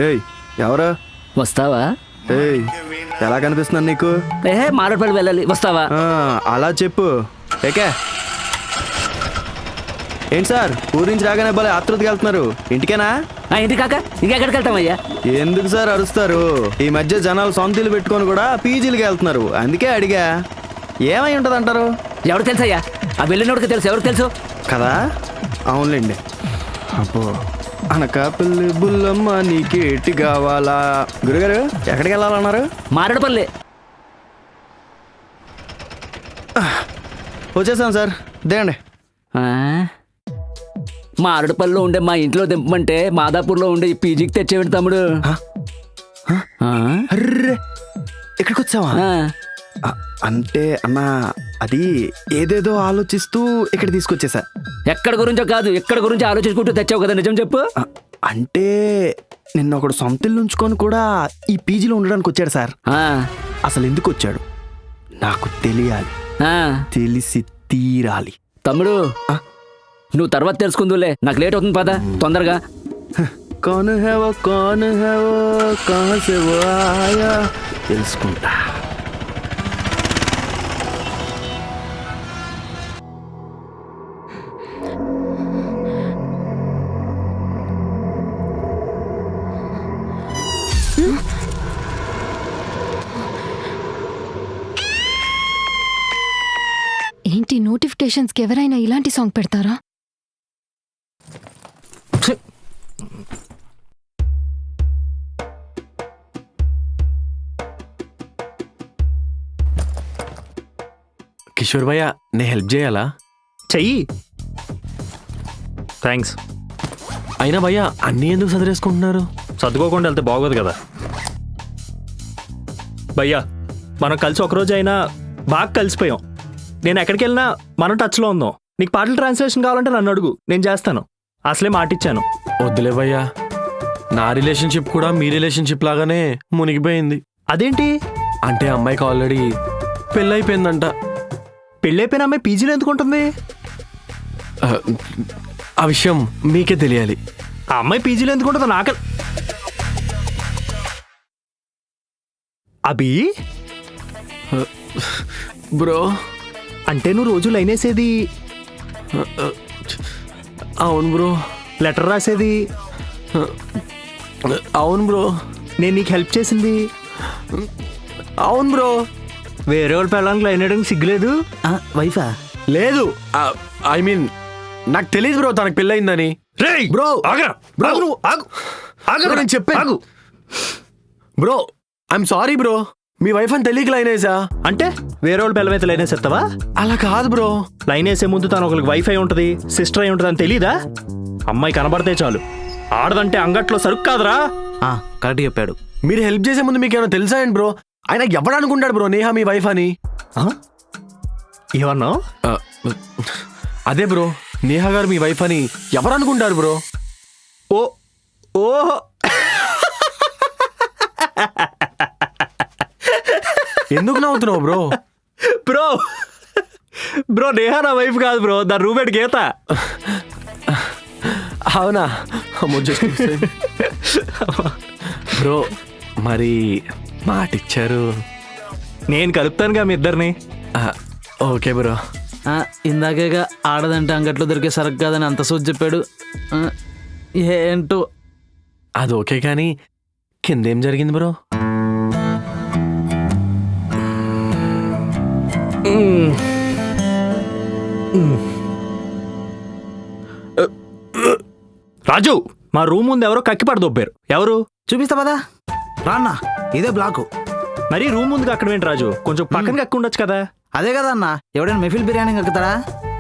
ఏయ్ ఎవరా? వస్తావా? ఏయ్ ఎలా కనిపిస్తున్నాను నీకు? మారేడుపల్లి వెళ్ళాలి, వస్తావా? అలా చెప్పు. ఏకే ఏంటి సార్ ఊరి నుంచి రాగానే భలే ఆతృతగా వెళ్తున్నారు, ఇంటికేనా? ఇంటి కాక ఇంకెక్కడికి వెళ్తామయ్యా? ఎందుకు సార్ అరుస్తారు? ఈ మధ్య జనాలు సొంత ఇల్లు పెట్టుకొని కూడా పీజీలకి వెళ్తున్నారు, అందుకే అడిగా. ఏమై ఉంటుంది అంటారు? ఎవరు తెలుసయ్యా? ఆ వెళ్ళినోడికి తెలుసు, ఎవరికి తెలుసు కదా? అవునులేండి. అబ్బో అనకాపల్లి బుల్లమ్మ నీకేటి కావాలా? గురుగారు ఎక్కడికి వెళ్ళాలన్నారు? మారేడుపల్లి. వచ్చేసాం సార్, దిగండి. మారేడుపల్లిలో ఉండే మా ఇంట్లో దింపమంటే మాదాపూర్లో ఉండే ఈ పీజీకి తెచ్చేవాడు తమ్ముడు. అర్రే ఇక్కడికి వచ్చావా? అంటే అన్నా అది ఏదేదో ఆలోచిస్తూ ఇక్కడ తీసుకొచ్చేసా. ఎక్కడ గురించో కాదు, ఎక్కడ గురించి ఆలోచించుకుంటూ తెచ్చావు కదా, నిజం చెప్పు. అంటే నిన్న ఒకడు సొంత ఇల్లు ఉంచుకొని కూడా ఈ పీజీలో ఉండడానికి వచ్చాడు సార్. అసలు ఎందుకు వచ్చాడు నాకు తెలియాలి, తెలిసి తీరాలి. తమ్ముడు నువ్వు తర్వాత తెలుసుకుందులే, నాకు లేట్ అవుతుంది, పద తొందరగా. కౌన్ హై వో కౌన్ హై వో కహాం సే వో ఆయా తెలుసుకుంటా. ఏంటి నోటిఫికేషన్స్కి ఎవరైనా ఇలాంటి సాంగ్ పెడతారా? కిషోర్ భయ్య నేను హెల్ప్ చేయాలా? చెయ్యి. థ్యాంక్స్. అయినా భయ్య అన్నీ ఎందుకు సదిరేసుకుంటున్నారు? చదువుకోకుండా వెళ్తే బాగోదు కదా భయ్యా. మనం కలిసి ఒకరోజు అయినా బాగా కలిసిపోయాం. నేను ఎక్కడికి వెళ్ళినా మనం టచ్లో ఉందాం. నీకు పాటల ట్రాన్స్లేషన్ కావాలంటే నన్ను అడుగు, నేను చేస్తాను. అసలే మాటిచ్చాను. వద్దులే భయ్యా, నా రిలేషన్షిప్ కూడా మీ రిలేషన్షిప్ లాగానే మునిగిపోయింది. అదేంటి? అంటే అమ్మాయికి ఆల్రెడీ పెళ్ళైపోయిందంట. పెళ్ళైపోయిన అమ్మాయి పీజీలో ఎందుకు ఉంటుంది? ఆ విషయం మీకే తెలియాలి. ఆ అమ్మాయి పీజీలో ఎందుకు ఉంటుందో నాకు అభి. బ్రో అంటే నువ్వు రోజు లైన్ వేసేది? అవును బ్రో. లెటర్ రాసేది? అవును బ్రో. నేను నీకు హెల్ప్ చేసింది? అవును బ్రో. వేరే వాళ్ళ పిల్లలకి లైన్ వేయడానికి సిగ్గులేదు? వైఫా? లేదు. ఐ మీన్ నాకు తెలియదు బ్రో తనకు పెళ్ళయిందని. బ్రో ఆగరా, బ్రో నువ్వు ఆగు, ఆగరా, నేను చెప్పాను bro. I'm sorry bro, me wife అని తెలియక లైన్ వేసా. అంటే వేరే వాళ్ళ పిల్లల మీద లైన్ వేసేస్తావా? అలా కాదు బ్రో. లైన్ వేసే ముందు తను ఒకరికి వైఫ్ అయి ఉంటుంది, సిస్టర్ అయి ఉంటుంది అని తెలీదా? అమ్మాయి కనబడితే చాలు, ఆడదంటే అంగట్లో సరుకు కాదురా. కరెక్ట్ చెప్పాడు. మీరు హెల్ప్ చేసే ముందు మీకు ఏమైనా తెలుసా ఏంటి బ్రో? ఆయన ఎవడు అనుకుంటాడు బ్రో నేహా మీ వైఫ్ అని? ఏమన్నా? అదే బ్రో, నేహా గారు మీ వైఫ్ అని ఎవరు అనుకుంటారు బ్రో? ఓ ఓహో, ఎందుకు నవ్వుతున్నావు బ్రో? బ్రో బ్రో నేహా నా వైఫ్ కాదు బ్రో, దాని రూమ్మేట్ గీత. అవునా? బ్రో మరి మాటిచ్చారు. నేను కలుపుతానుగా మీ ఇద్దరిని. Okay bro. ఇందాకేగా ఆడదంటే అంగట్లో దొరికే సరుకు కాదని అంత సోచి చెప్పాడు. ఏంటో అది ఓకే కానీ కిందేం జరిగింది బ్రో? రాజు, మా రూమ్ ముందు ఎవరో కక్కి పడదొబ్బారు. ఎవరు? చూపిస్తా పదా, రాన్నా, ఇదే బ్లాకు. మరి రూమ్ ముందుకు అక్కడ ఏంటి రాజు? కొంచెం పక్కన కక్కి ఉండొచ్చు కదా. అదే కదా అన్న, ఎవడైనా మెఫిల్ బిర్యానీ కక్కుతారా?